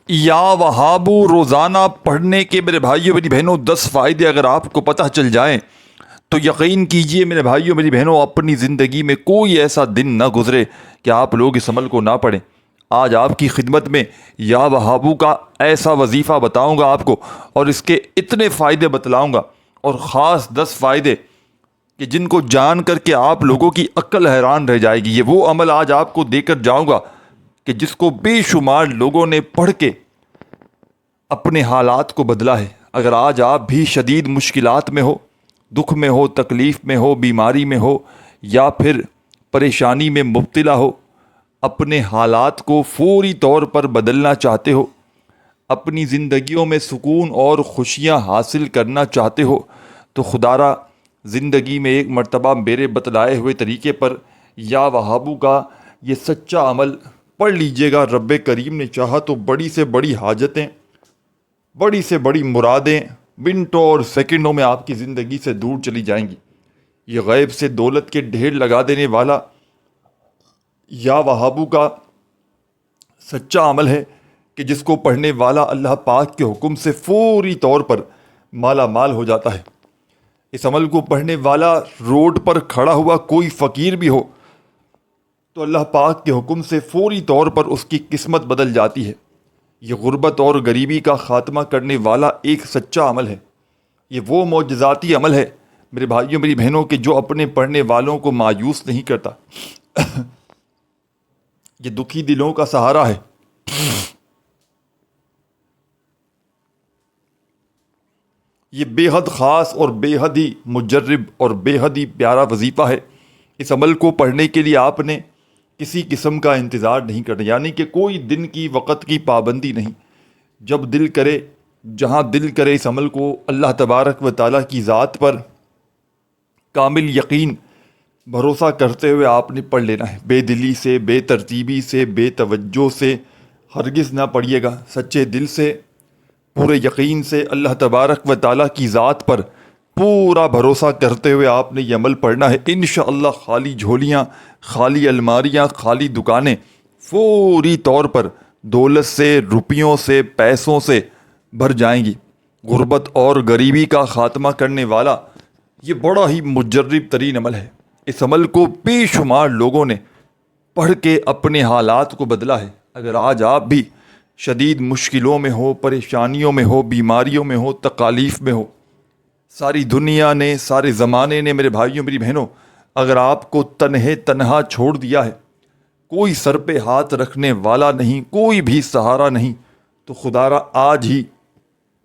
یا وہابو روزانہ پڑھنے کے میرے بھائیوں میری بہنوں 10 فائدے اگر آپ کو پتہ چل جائیں تو یقین کیجئے میرے بھائیوں میری بہنوں اپنی زندگی میں کوئی ایسا دن نہ گزرے کہ آپ لوگ اس عمل کو نہ پڑھیں۔ آج آپ کی خدمت میں یا وہابو کا ایسا وظیفہ بتاؤں گا آپ کو، اور اس کے اتنے فائدے بتلاؤں گا، اور خاص 10 فائدے کہ جن کو جان کر کے آپ لوگوں کی عقل حیران رہ جائے گی۔ یہ وہ عمل آج آپ کو دے کر جاؤں گا کہ جس کو بے شمار لوگوں نے پڑھ کے اپنے حالات کو بدلا ہے۔ اگر آج آپ بھی شدید مشکلات میں ہو، دکھ میں ہو، تکلیف میں ہو، بیماری میں ہو، یا پھر پریشانی میں مبتلا ہو، اپنے حالات کو فوری طور پر بدلنا چاہتے ہو، اپنی زندگیوں میں سکون اور خوشیاں حاصل کرنا چاہتے ہو، تو خدا را زندگی میں ایک مرتبہ میرے بتلائے ہوئے طریقے پر یا وہابو کا یہ سچا عمل پڑھ لیجئے گا۔ رب کریم نے چاہا تو بڑی سے بڑی حاجتیں، بڑی سے بڑی مرادیں منٹوں اور سیکنڈوں میں آپ کی زندگی سے دور چلی جائیں گی۔ یہ غیب سے دولت کے ڈھیر لگا دینے والا یا وہابو کا سچا عمل ہے کہ جس کو پڑھنے والا اللہ پاک کے حکم سے فوری طور پر مالا مال ہو جاتا ہے۔ اس عمل کو پڑھنے والا روڈ پر کھڑا ہوا کوئی فقیر بھی ہو تو اللہ پاک کے حکم سے فوری طور پر اس کی قسمت بدل جاتی ہے۔ یہ غربت اور غریبی کا خاتمہ کرنے والا ایک سچا عمل ہے۔ یہ وہ معجزاتی عمل ہے میرے بھائیوں میری بہنوں کہ جو اپنے پڑھنے والوں کو مایوس نہیں کرتا۔ یہ دکھی دلوں کا سہارا ہے۔ یہ بے حد خاص اور بے حد ہی مجرب اور بے حد ہی پیارا وظیفہ ہے۔ اس عمل کو پڑھنے کے لیے آپ نے کسی قسم کا انتظار نہیں کرنا، یعنی کہ کوئی دن کی وقت کی پابندی نہیں۔ جب دل کرے، جہاں دل کرے، اس عمل کو اللہ تبارک و تعالیٰ کی ذات پر کامل یقین بھروسہ کرتے ہوئے آپ نے پڑھ لینا ہے۔ بے دلی سے، بے ترتیبی سے، بے توجہ سے ہرگز نہ پڑھیے گا۔ سچے دل سے، پورے یقین سے اللہ تبارک و تعالیٰ کی ذات پر پورا بھروسہ کرتے ہوئے آپ نے یہ عمل پڑھنا ہے۔ انشاءاللہ خالی جھولیاں، خالی الماریاں، خالی دکانیں فوری طور پر دولت سے، روپیوں سے، پیسوں سے بھر جائیں گی۔ غربت اور غریبی کا خاتمہ کرنے والا یہ بڑا ہی مجرب ترین عمل ہے۔ اس عمل کو بے شمار لوگوں نے پڑھ کے اپنے حالات کو بدلا ہے۔ اگر آج آپ بھی شدید مشکلوں میں ہو، پریشانیوں میں ہو، بیماریوں میں ہو، تکالیف میں ہو، ساری دنیا نے، سارے زمانے نے میرے بھائیوں میری بہنوں اگر آپ کو تنہا چھوڑ دیا ہے، کوئی سر پہ ہاتھ رکھنے والا نہیں، کوئی بھی سہارا نہیں، تو خدا را آج ہی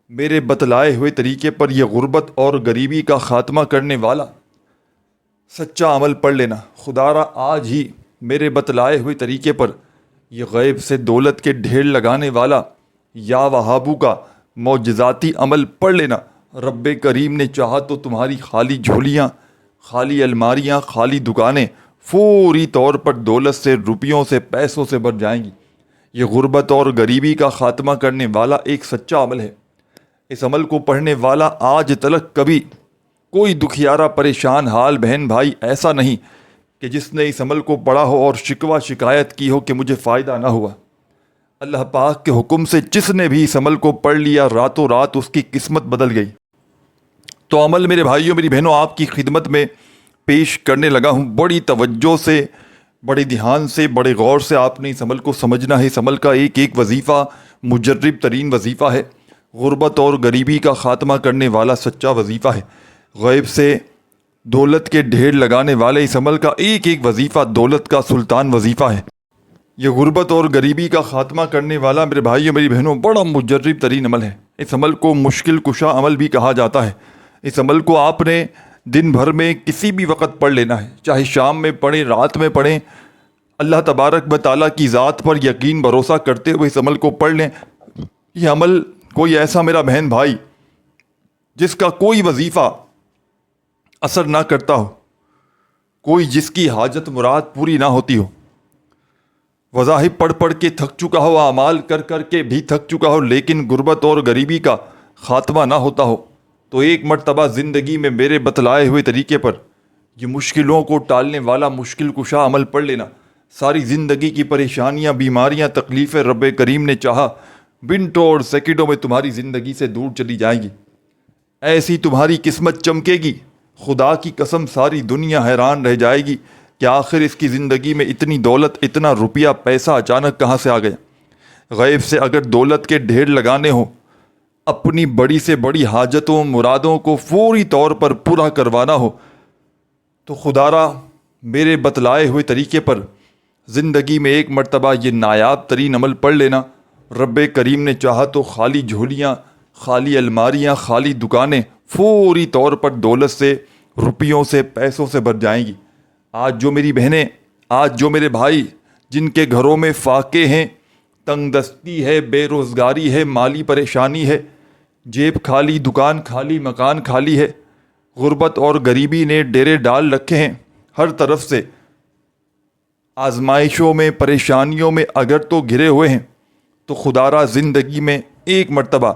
میرے بتلائے ہوئے طریقے پر یہ غربت اور غریبی کا خاتمہ کرنے والا سچا عمل پڑھ لینا۔ خدا را آج ہی میرے بتلائے ہوئے طریقے پر یہ غیب سے دولت کے ڈھیر لگانے والا یا وہابو کا معجزاتی عمل پڑھ لینا۔ رب کریم نے چاہا تو تمہاری خالی جھولیاں، خالی الماریاں، خالی دکانیں فوری طور پر دولت سے، روپیوں سے، پیسوں سے بھر جائیں گی۔ یہ غربت اور غریبی کا خاتمہ کرنے والا ایک سچا عمل ہے۔ اس عمل کو پڑھنے والا آج تلک کبھی کوئی دکھیارا پریشان حال بہن بھائی ایسا نہیں کہ جس نے اس عمل کو پڑھا ہو اور شکوہ شکایت کی ہو کہ مجھے فائدہ نہ ہوا۔ اللہ پاک کے حکم سے جس نے بھی اس عمل کو پڑھ لیا، راتوں رات اس کی قسمت بدل گئی۔ تو عمل میرے بھائیوں میری بہنوں آپ کی خدمت میں پیش کرنے لگا ہوں۔ بڑی توجہ سے، بڑے دھیان سے، بڑے غور سے آپ نے اس عمل کو سمجھنا ہے۔ اس عمل کا ایک ایک وظیفہ مجرب ترین وظیفہ ہے۔ غربت اور غریبی کا خاتمہ کرنے والا سچا وظیفہ ہے۔ غیب سے دولت کے ڈھیر لگانے والے اس عمل کا ایک ایک وظیفہ دولت کا سلطان وظیفہ ہے۔ یہ غربت اور غریبی کا خاتمہ کرنے والا میرے بھائیوں میری بہنوں بڑا مجرب ترین عمل ہے۔ اس عمل کو مشکل کشا عمل بھی کہا جاتا ہے۔ اس عمل کو آپ نے دن بھر میں کسی بھی وقت پڑھ لینا ہے، چاہے شام میں پڑھیں، رات میں پڑھیں۔ اللہ تبارک و تعالیٰ کی ذات پر یقین بھروسہ کرتے ہوئے اس عمل کو پڑھ لیں۔ یہ عمل کوئی ایسا میرا بہن بھائی جس کا کوئی وظیفہ اثر نہ کرتا ہو، کوئی جس کی حاجت مراد پوری نہ ہوتی ہو، وظائف پڑھ پڑھ کے تھک چکا ہو، اعمال کر کر کے بھی تھک چکا ہو، لیکن غربت اور غریبی کا خاتمہ نہ ہوتا ہو، تو ایک مرتبہ زندگی میں میرے بتلائے ہوئے طریقے پر یہ مشکلوں کو ٹالنے والا مشکل کشا عمل پڑھ لینا۔ ساری زندگی کی پریشانیاں، بیماریاں، تکلیفیں رب کریم نے چاہا منٹوں اور سیکنڈوں میں تمہاری زندگی سے دور چلی جائیں گی۔ ایسی تمہاری قسمت چمکے گی، خدا کی قسم ساری دنیا حیران رہ جائے گی کہ آخر اس کی زندگی میں اتنی دولت، اتنا روپیہ پیسہ اچانک کہاں سے آ گیا۔ غیب سے اگر دولت کے ڈھیر لگانے ہوں، اپنی بڑی سے بڑی حاجتوں مرادوں کو فوری طور پر پورا کروانا ہو، تو خدا را میرے بتلائے ہوئے طریقے پر زندگی میں ایک مرتبہ یہ نایاب ترین عمل پڑھ لینا۔ رب کریم نے چاہا تو خالی جھولیاں، خالی الماریاں، خالی دکانیں فوری طور پر دولت سے، روپیوں سے، پیسوں سے بھر جائیں گی۔ آج جو میری بہنیں، آج جو میرے بھائی جن کے گھروں میں فاقے ہیں، تنگ دستی ہے، بے روزگاری ہے، مالی پریشانی ہے، جیب خالی، دکان خالی، مکان خالی ہے، غربت اور غریبی نے ڈیرے ڈال رکھے ہیں، ہر طرف سے آزمائشوں میں، پریشانیوں میں اگر تو گھرے ہوئے ہیں، تو خدا را زندگی میں ایک مرتبہ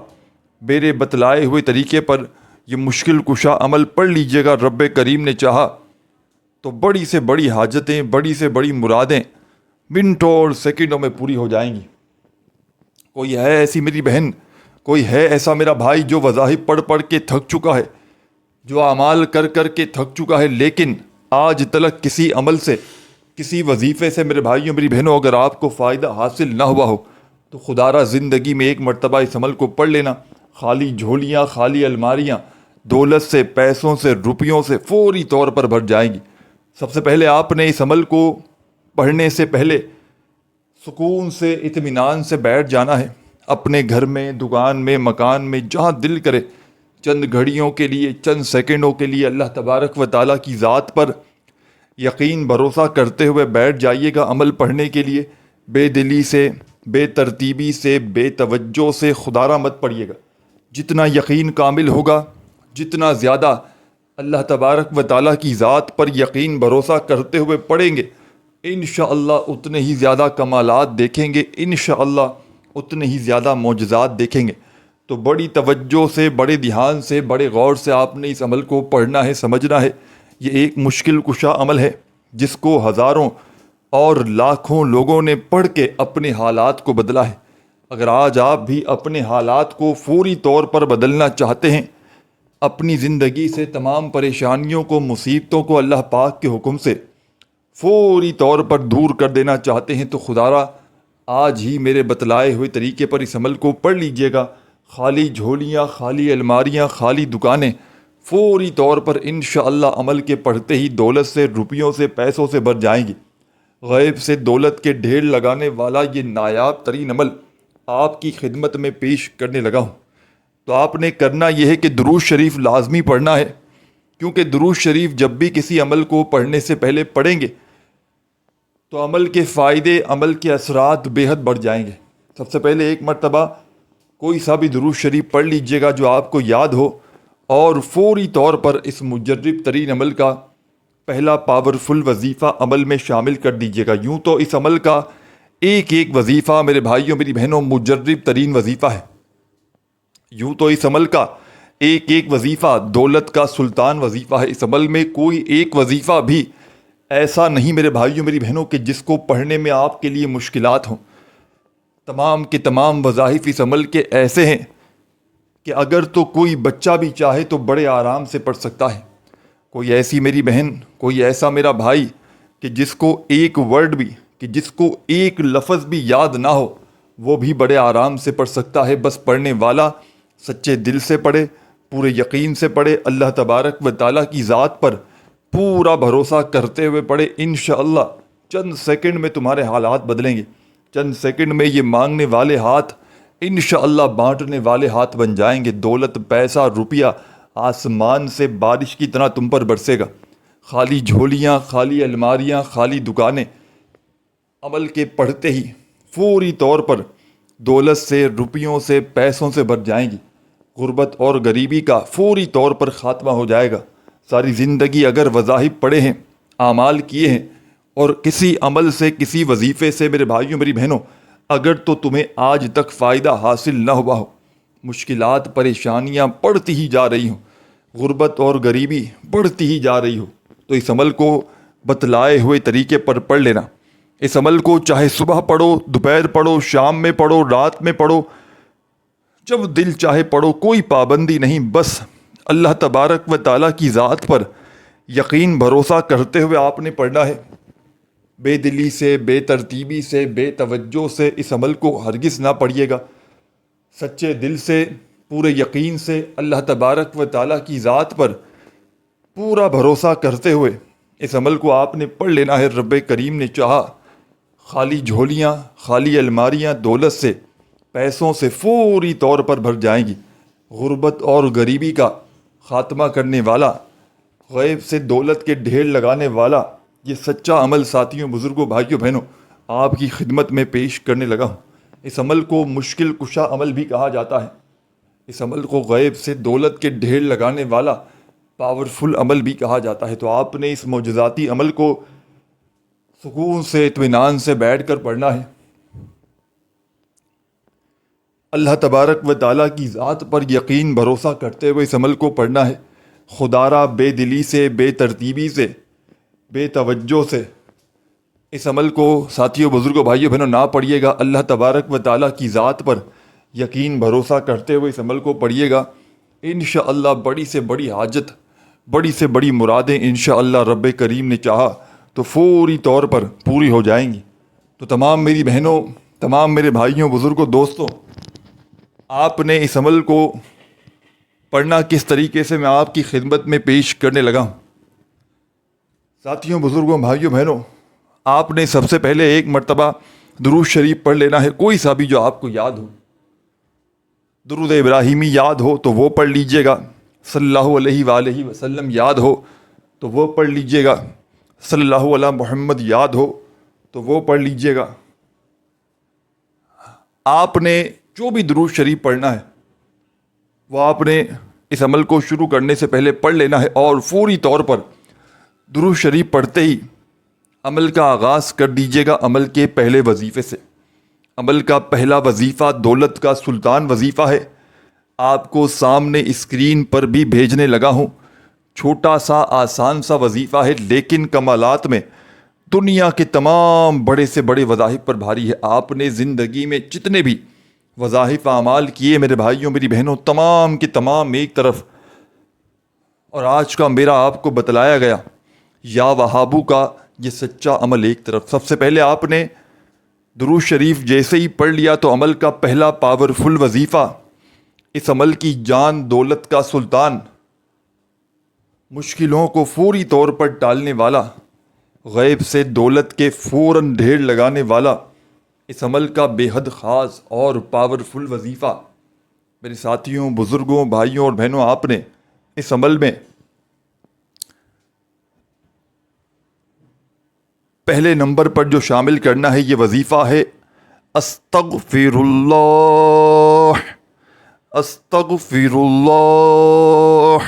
میرے بتلائے ہوئے طریقے پر یہ مشکل کشا عمل پڑھ لیجئے گا۔ رب کریم نے چاہا تو بڑی سے بڑی حاجتیں، بڑی سے بڑی مرادیں منٹوں اور سیکنڈوں میں پوری ہو جائیں گی۔ کوئی ہے ایسی میری بہن، کوئی ہے ایسا میرا بھائی جو وظائف پڑھ پڑھ کے تھک چکا ہے، جو اعمال کر کر کے تھک چکا ہے، لیکن آج تلک کسی عمل سے، کسی وظیفے سے میرے بھائیوں میری بہنوں اگر آپ کو فائدہ حاصل نہ ہوا ہو، تو خدا را زندگی میں ایک مرتبہ اس عمل کو پڑھ لینا۔ خالی جھولیاں، خالی الماریاں دولت سے، پیسوں سے، روپیوں سے فوری طور پر بھر جائیں گی۔ سب سے پہلے آپ نے اس عمل کو پڑھنے سے پہلے سکون سے، اطمینان سے بیٹھ جانا ہے، اپنے گھر میں، دکان میں، مکان میں، جہاں دل کرے چند گھڑیوں کے لیے، چند سیکنڈوں کے لیے اللہ تبارک و تعالیٰ کی ذات پر یقین بھروسہ کرتے ہوئے بیٹھ جائیے گا عمل پڑھنے کے لیے۔ بے دلی سے، بے ترتیبی سے، بے توجہ سے خدا را مت پڑھیے گا۔ جتنا یقین کامل ہوگا، جتنا زیادہ اللہ تبارک و تعالیٰ کی ذات پر یقین بھروسہ کرتے ہوئے پڑھیں گے، انشاءاللہ اتنے ہی زیادہ کمالات دیکھیں گے، انشاءاللہ اتنے ہی زیادہ معجزات دیکھیں گے۔ تو بڑی توجہ سے، بڑے دھیان سے، بڑے غور سے آپ نے اس عمل کو پڑھنا ہے، سمجھنا ہے۔ یہ ایک مشکل کشا عمل ہے جس کو ہزاروں اور لاکھوں لوگوں نے پڑھ کے اپنے حالات کو بدلا ہے۔ اگر آج آپ بھی اپنے حالات کو فوری طور پر بدلنا چاہتے ہیں، اپنی زندگی سے تمام پریشانیوں کو، مصیبتوں کو اللہ پاک کے حکم سے فوری طور پر دور کر دینا چاہتے ہیں، تو خدا را آج ہی میرے بتلائے ہوئے طریقے پر اس عمل کو پڑھ لیجئے گا۔ خالی جھولیاں، خالی الماریاں، خالی دکانیں فوری طور پر انشاءاللہ عمل کے پڑھتے ہی دولت سے، روپیوں سے، پیسوں سے بھر جائیں گی۔ غیب سے دولت کے ڈھیر لگانے والا یہ نایاب ترین عمل آپ کی خدمت میں پیش کرنے لگا ہوں۔ تو آپ نے کرنا یہ ہے کہ درود شریف لازمی پڑھنا ہے، کیونکہ درود شریف جب بھی کسی عمل کو پڑھنے سے پہلے پڑھیں گے تو عمل کے فائدے، عمل کے اثرات بے حد بڑھ جائیں گے۔ سب سے پہلے ایک مرتبہ کوئی سا بھی درود شریف پڑھ لیجئے گا جو آپ کو یاد ہو، اور فوری طور پر اس مجرب ترین عمل کا پہلا پاورفل وظیفہ عمل میں شامل کر دیجئے گا۔ یوں تو اس عمل کا ایک ایک وظیفہ میرے بھائیوں میری بہنوں مجرب ترین وظیفہ ہے۔ یوں تو اس عمل کا ایک ایک وظیفہ دولت کا سلطان وظیفہ ہے۔ اس عمل میں کوئی ایک وظیفہ بھی ایسا نہیں میرے بھائیوں میری بہنوں کہ جس کو پڑھنے میں آپ کے لیے مشکلات ہوں۔ تمام کے تمام وظائف اس عمل کے ایسے ہیں کہ اگر تو کوئی بچہ بھی چاہے تو بڑے آرام سے پڑھ سکتا ہے۔ کوئی ایسی میری بہن، کوئی ایسا میرا بھائی کہ جس کو ایک ورڈ بھی، کہ جس کو ایک لفظ بھی یاد نہ ہو، وہ بھی بڑے آرام سے پڑھ سکتا ہے۔ بس پڑھنے والا سچے دل سے پڑھے، پورے یقین سے پڑھے، اللہ تبارک و تعالیٰ کی ذات پر پورا بھروسہ کرتے ہوئے پڑھے۔ انشاءاللہ چند سیکنڈ میں تمہارے حالات بدلیں گے۔ چند سیکنڈ میں یہ مانگنے والے ہاتھ انشاءاللہ بانٹنے والے ہاتھ بن جائیں گے۔ دولت، پیسہ، روپیہ آسمان سے بارش کی طرح تم پر برسے گا۔ خالی جھولیاں، خالی الماریاں، خالی دکانیں عمل کے پڑھتے ہی فوری طور پر دولت سے، روپیوں سے، پیسوں سے بھر جائیں گی۔ غربت اور غریبی کا فوری طور پر خاتمہ ہو جائے گا۔ ساری زندگی اگر وظائف پڑھے ہیں، اعمال کیے ہیں، اور کسی عمل سے، کسی وظیفے سے میرے بھائیوں میری بہنوں اگر تو تمہیں آج تک فائدہ حاصل نہ ہوا ہو، مشکلات، پریشانیاں بڑھتی ہی جا رہی ہوں، غربت اور غریبی بڑھتی ہی جا رہی ہو، تو اس عمل کو بتلائے ہوئے طریقے پر پڑھ لینا۔ اس عمل کو چاہے صبح پڑھو، دوپہر پڑھو، شام میں پڑھو، رات میں پڑھو، جب دل چاہے پڑھو، کوئی پابندی نہیں، بس اللہ تبارک و تعالیٰ کی ذات پر یقین بھروسہ کرتے ہوئے آپ نے پڑھنا ہے۔ بے دلی سے، بے ترتیبی سے، بے توجہ سے اس عمل کو ہرگز نہ پڑھیے گا۔ سچے دل سے، پورے یقین سے اللہ تبارک و تعالیٰ کی ذات پر پورا بھروسہ کرتے ہوئے اس عمل کو آپ نے پڑھ لینا ہے۔ رب کریم نے چاہا خالی جھولیاں، خالی الماریاں دولت سے، پیسوں سے فوری طور پر بھر جائیں گی۔ غربت اور غریبی کا خاتمہ کرنے والا، غیب سے دولت کے ڈھیر لگانے والا یہ سچا عمل ساتھیوں، بزرگوں، بھائیوں، بہنوں آپ کی خدمت میں پیش کرنے لگا ہوں۔ اس عمل کو مشکل کشا عمل بھی کہا جاتا ہے۔ اس عمل کو غیب سے دولت کے ڈھیر لگانے والا پاورفل عمل بھی کہا جاتا ہے۔ تو آپ نے اس معجزاتی عمل کو سکون سے، اطمینان سے بیٹھ کر پڑھنا ہے۔ اللہ تبارک و تعالیٰ کی ذات پر یقین بھروسہ کرتے ہوئے اس عمل کو پڑھنا ہے۔ خدا را بے دلی سے، بے ترتیبی سے، بے توجہ سے اس عمل کو ساتھیوں، بزرگوں، بھائیوں، بہنوں نہ پڑھیے گا۔ اللہ تبارک و تعالیٰ کی ذات پر یقین بھروسہ کرتے ہوئے اس عمل کو پڑھیے گا۔ انشاءاللہ بڑی سے بڑی حاجت، بڑی سے بڑی مرادیں انشاءاللہ رب کریم نے چاہا تو فوری طور پر پوری ہو جائیں گی۔ تو تمام میری بہنوں، تمام میرے بھائیوں، بزرگوں، دوستوں، آپ نے اس عمل کو پڑھنا کس طریقے سے میں آپ کی خدمت میں پیش کرنے لگا ہوں۔ ساتھیوں، بزرگوں، بھائیوں، بہنوں، آپ نے سب سے پہلے ایک مرتبہ درود شریف پڑھ لینا ہے، کوئی سا بھی جو آپ کو یاد ہو۔ درود ابراہیمی یاد ہو تو وہ پڑھ لیجئے گا، صلی اللہ علیہ وآلہ وسلم یاد ہو تو وہ پڑھ لیجئے گا، صلی اللہ علیہ محمد یاد ہو تو وہ پڑھ لیجئے گا۔ آپ نے جو بھی درود شریف پڑھنا ہے وہ آپ نے اس عمل کو شروع کرنے سے پہلے پڑھ لینا ہے، اور فوری طور پر درود شریف پڑھتے ہی عمل کا آغاز کر دیجئے گا عمل کے پہلے وظیفے سے۔ عمل کا پہلا وظیفہ دولت کا سلطان وظیفہ ہے۔ آپ کو سامنے اسکرین پر بھی بھیجنے لگا ہوں۔ چھوٹا سا آسان سا وظیفہ ہے، لیکن کمالات میں دنیا کے تمام بڑے سے بڑے وظائف پر بھاری ہے۔ آپ نے زندگی میں جتنے بھی وظائف اعمال کیے میرے بھائیوں، میری بہنوں، تمام کے تمام ایک طرف، اور آج کا میرا آپ کو بتلایا گیا یا وہابو کا یہ سچا عمل ایک طرف۔ سب سے پہلے آپ نے درود شریف جیسے ہی پڑھ لیا تو عمل کا پہلا پاورفل وظیفہ، اس عمل کی جان دولت کا سلطان، مشکلوں کو فوری طور پر ٹالنے والا، غیب سے دولت کے فوراً ڈھیر لگانے والا اس عمل کا بے حد خاص اور پاورفل وظیفہ میرے ساتھیوں، بزرگوں، بھائیوں اور بہنوں، آپ نے اس عمل میں پہلے نمبر پر جو شامل کرنا ہے یہ وظیفہ ہے استغفر اللہ، استغفر اللہ،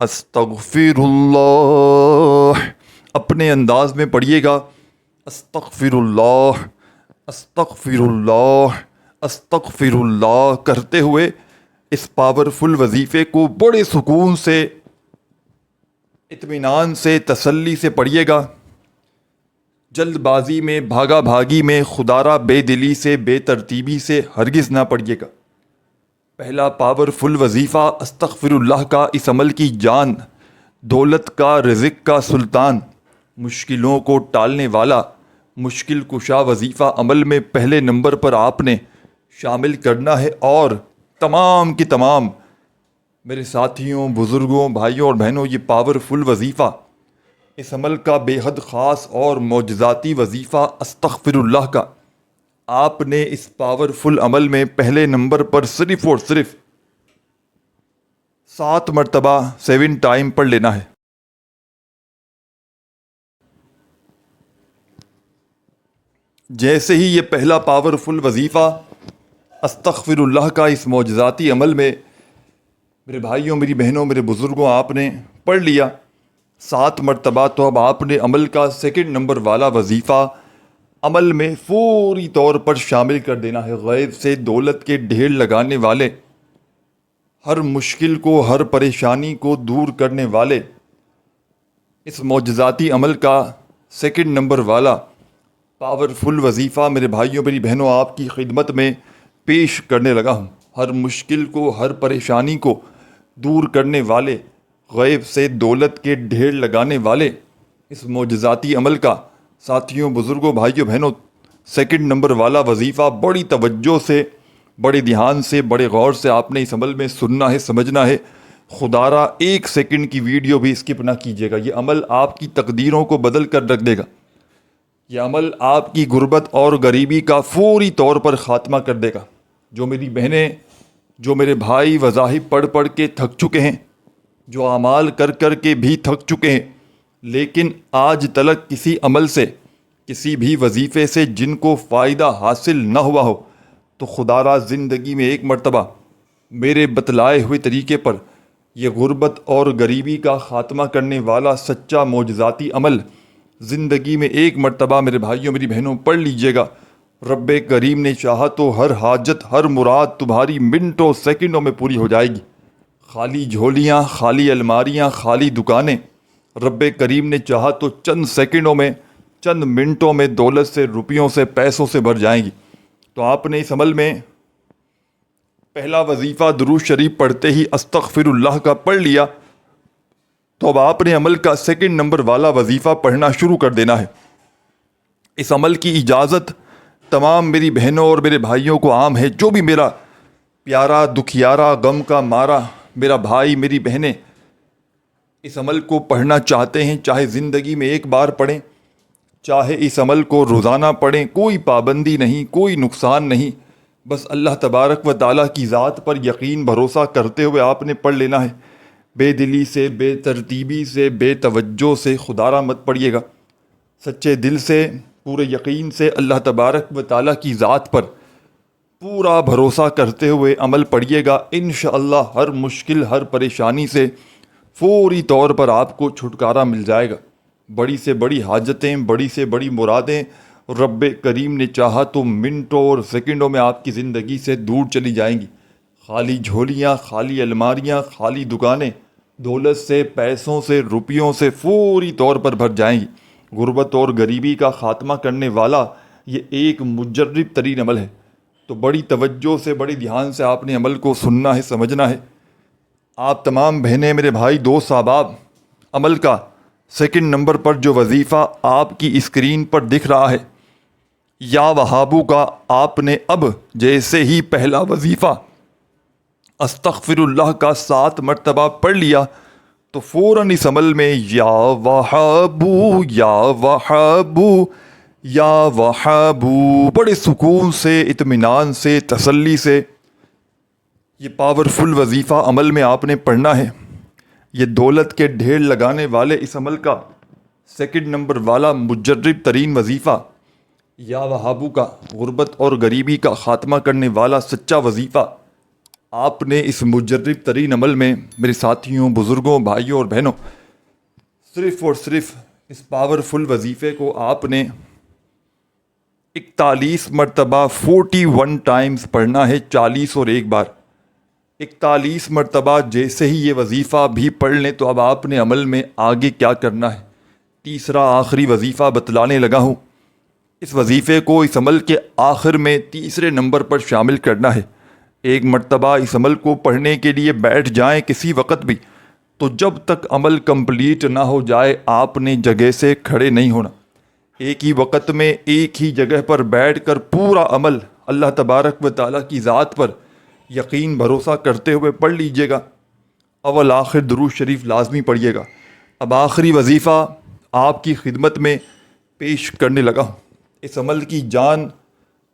استغفر اللہ۔ اپنے انداز میں پڑھیے گا، استغفر اللہ، استغفر اللہ، استغفر اللہ کرتے ہوئے اس پاورفل وظیفے کو بڑے سکون سے، اطمینان سے، تسلی سے پڑھیے گا۔ جلد بازی میں، بھاگا بھاگی میں، خدارہ بے دلی سے، بے ترتیبی سے ہرگز نہ پڑھیے گا۔ پہلا پاورفل وظیفہ استغفر اللہ کا، اس عمل کی جان دولت کا، رزق کا سلطان، مشکلوں کو ٹالنے والا، مشکل کشا وظیفہ عمل میں پہلے نمبر پر آپ نے شامل کرنا ہے۔ اور تمام کی تمام میرے ساتھیوں، بزرگوں، بھائیوں اور بہنوں، یہ پاورفل وظیفہ، اس عمل کا بے حد خاص اور معجزاتی وظیفہ استغفر اللہ کا، آپ نے اس پاورفل عمل میں پہلے نمبر پر صرف اور صرف 7 مرتبہ 7 ٹائم پڑھ لینا ہے۔ جیسے ہی یہ پہلا پاورفل وظیفہ استغفر اللہ کا اس معجزاتی عمل میں میرے بھائیوں، میری بہنوں، میرے بزرگوں آپ نے پڑھ لیا 7 مرتبہ، تو اب آپ نے عمل کا سیکنڈ نمبر والا وظیفہ عمل میں فوری طور پر شامل کر دینا ہے۔ غیب سے دولت کے ڈھیر لگانے والے، ہر مشکل کو، ہر پریشانی کو دور کرنے والے اس معجزاتی عمل کا سیکنڈ نمبر والا پاورفل وظیفہ میرے بھائیوں، میری بہنوں آپ کی خدمت میں پیش کرنے لگا ہوں۔ ہر مشکل کو، ہر پریشانی کو دور کرنے والے، غیب سے دولت کے ڈھیر لگانے والے اس معجزاتی عمل کا ساتھیوں، بزرگوں، بھائیوں، بہنوں، سیکنڈ نمبر والا وظیفہ بڑی توجہ سے، بڑے دھیان سے، بڑے غور سے آپ نے اس عمل میں سننا ہے، سمجھنا ہے۔ خدا را ایک سیکنڈ کی ویڈیو بھی اسکپ نہ کیجیے گا۔ یہ عمل آپ کی تقدیروں کو بدل کر رکھ دے گا۔ یہ عمل آپ کی غربت اور غریبی کا فوری طور پر خاتمہ کر دے گا۔ جو میری بہنیں، جو میرے بھائی وظائف پڑھ پڑھ کے تھک چکے ہیں، جو اعمال کر کر کے بھی تھک چکے ہیں، لیکن آج تلک کسی عمل سے، کسی بھی وظیفے سے جن کو فائدہ حاصل نہ ہوا ہو، تو خدا را زندگی میں ایک مرتبہ میرے بتلائے ہوئے طریقے پر یہ غربت اور غریبی کا خاتمہ کرنے والا سچا معجزاتی عمل زندگی میں ایک مرتبہ میرے بھائیوں، میری بہنوں پڑھ لیجئے گا۔ رب کریم نے چاہا تو ہر حاجت، ہر مراد تمہاری منٹوں سیکنڈوں میں پوری ہو جائے گی۔ خالی جھولیاں، خالی الماریاں، خالی دکانیں رب کریم نے چاہا تو چند سیکنڈوں میں، چند منٹوں میں دولت سے، روپیوں سے، پیسوں سے بھر جائیں گی۔ تو آپ نے اس عمل میں پہلا وظیفہ درود شریف پڑھتے ہی استغفر اللہ کا پڑھ لیا، تو اب آپ نے عمل کا سیکنڈ نمبر والا وظیفہ پڑھنا شروع کر دینا ہے۔ اس عمل کی اجازت تمام میری بہنوں اور میرے بھائیوں کو عام ہے۔ جو بھی میرا پیارا، دکھیارا، غم کا مارا میرا بھائی، میری بہنیں اس عمل کو پڑھنا چاہتے ہیں، چاہے زندگی میں ایک بار پڑھیں، چاہے اس عمل کو روزانہ پڑھیں، کوئی پابندی نہیں، کوئی نقصان نہیں، بس اللہ تبارک و تعالیٰ کی ذات پر یقین بھروسہ کرتے ہوئے آپ نے پڑھ لینا ہے۔ بے دلی سے، بے ترتیبی سے، بے توجہ سے خدا را مت پڑھیے گا۔ سچے دل سے، پورے یقین سے اللہ تبارک و تعالیٰ کی ذات پر پورا بھروسہ کرتے ہوئے عمل پڑھیے گا۔ انشاءاللہ ہر مشکل، ہر پریشانی سے فوری طور پر آپ کو چھٹکارا مل جائے گا۔ بڑی سے بڑی حاجتیں، بڑی سے بڑی مرادیں رب کریم نے چاہا تو منٹوں اور سیکنڈوں میں آپ کی زندگی سے دور چلی جائیں گی۔ خالی جھولیاں، خالی الماریاں، خالی دکانیں دولت سے، پیسوں سے، روپیوں سے فوری طور پر بھر جائیں گی۔ غربت اور غریبی کا خاتمہ کرنے والا یہ ایک مجرب ترین عمل ہے۔ تو بڑی توجہ سے، بڑی دھیان سے آپ نے عمل کو سننا ہے، سمجھنا ہے۔ آپ تمام بہنیں، میرے بھائی، دوست، احباب، عمل کا سیکنڈ نمبر پر جو وظیفہ آپ کی اسکرین پر دکھ رہا ہے، یا وہابو کا آپ نے اب جیسے ہی پہلا وظیفہ استغفر اللہ کا 7 مرتبہ پڑھ لیا تو فوراً اس عمل میں یا وہابو، یا وہابو، یا وہابو بڑے سکون سے، اطمینان سے، تسلی سے یہ پاورفل وظیفہ عمل میں آپ نے پڑھنا ہے۔ یہ دولت کے ڈھیر لگانے والے اس عمل کا سیکنڈ نمبر والا مجرب ترین وظیفہ، یا وہابو کا غربت اور غریبی کا خاتمہ کرنے والا سچا وظیفہ آپ نے اس مجرب ترین عمل میں میرے ساتھیوں، بزرگوں، بھائیوں اور بہنوں صرف اور صرف اس پاورفل وظیفے کو آپ نے 41 مرتبہ 41 ٹائمز پڑھنا ہے، 40 اور ایک بار 41 مرتبہ۔ جیسے ہی یہ وظیفہ بھی پڑھ لیں تو اب آپ نے عمل میں آگے کیا کرنا ہے، تیسرا آخری وظیفہ بتلانے لگا ہوں۔ اس وظیفے کو اس عمل کے آخر میں تیسرے نمبر پر شامل کرنا ہے۔ ایک مرتبہ اس عمل کو پڑھنے کے لیے بیٹھ جائیں کسی وقت بھی، تو جب تک عمل کمپلیٹ نہ ہو جائے آپ نے جگہ سے کھڑے نہیں ہونا۔ ایک ہی وقت میں ایک ہی جگہ پر بیٹھ کر پورا عمل اللہ تبارک و تعالیٰ کی ذات پر یقین بھروسہ کرتے ہوئے پڑھ لیجئے گا۔ اول آخر درود شریف لازمی پڑھیے گا۔ اب آخری وظیفہ آپ کی خدمت میں پیش کرنے لگا ہوں۔ اس عمل کی جان،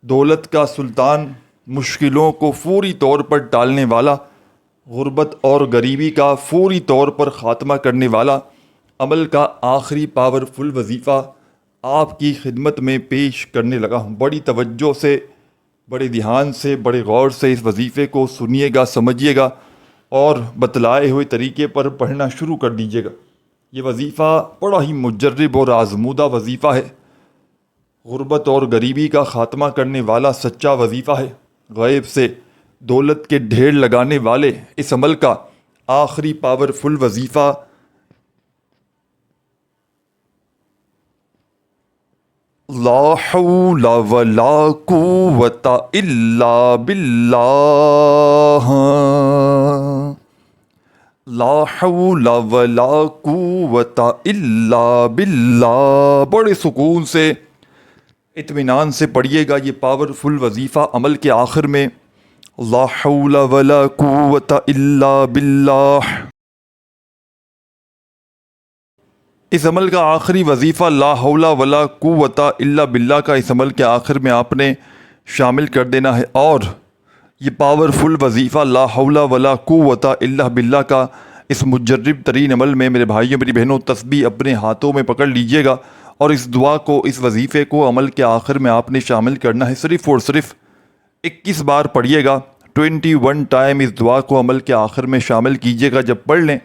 دولت کا سلطان، مشکلوں کو فوری طور پر ٹالنے والا، غربت اور غریبی کا فوری طور پر خاتمہ کرنے والا عمل کا آخری پاورفل وظیفہ آپ کی خدمت میں پیش کرنے لگا ہوں۔ بڑی توجہ سے، بڑے دھیان سے، بڑے غور سے اس وظیفے کو سنیے گا، سمجھیے گا اور بتلائے ہوئے طریقے پر پڑھنا شروع کر دیجیے گا۔ یہ وظیفہ بڑا ہی مجرب اور آزمودہ وظیفہ ہے۔ غربت اور غریبی کا خاتمہ کرنے والا سچا وظیفہ ہے۔ غیب سے دولت کے ڈھیر لگانے والے اس عمل کا آخری پاورفل وظیفہ لا حول ولا قوت الا باللہ، لا حول ولا قوت الا باللہ۔ بڑے سکون سے اطمینان سے پڑھیے گا یہ پاورفل وظیفہ عمل کے آخر میں، لا حول ولا قوت الا باللہ۔ اس عمل کا آخری وظیفہ لا حول ولا قوت الا باللہ کا اس عمل کے آخر میں آپ نے شامل کر دینا ہے، اور یہ پاورفل وظیفہ لا حول ولا قوت الا باللہ کا اس مجرب ترین عمل میں میرے بھائیوں میری بہنوں تسبیح اپنے ہاتھوں میں پکڑ لیجئے گا، اور اس دعا کو، اس وظیفے کو عمل کے آخر میں آپ نے شامل کرنا ہے۔ صرف اور صرف 21 بار پڑھیے گا، 21 ٹائم اس دعا کو عمل کے آخر میں شامل کیجیے گا۔ جب پڑھ لیں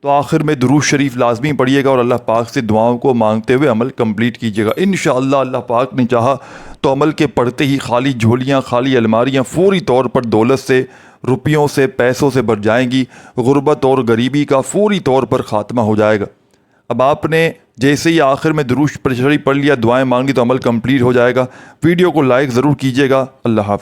تو آخر میں درود شریف لازمی پڑھیے گا، اور اللہ پاک سے دعاؤں کو مانگتے ہوئے عمل کمپلیٹ کیجیے گا۔ انشاءاللہ اللہ پاک نے چاہا تو عمل کے پڑھتے ہی خالی جھولیاں، خالی الماریاں فوری طور پر دولت سے، روپیوں سے، پیسوں سے بھر جائیں گی، غربت اور غریبی کا فوری طور پر خاتمہ ہو جائے گا۔ اب آپ نے جیسے ہی آخر میں درود شریف پڑھ لیا، دعائیں مانگی تو عمل کمپلیٹ ہو جائے گا۔ ویڈیو کو لائک ضرور کیجیے گا۔ اللہ حافظ۔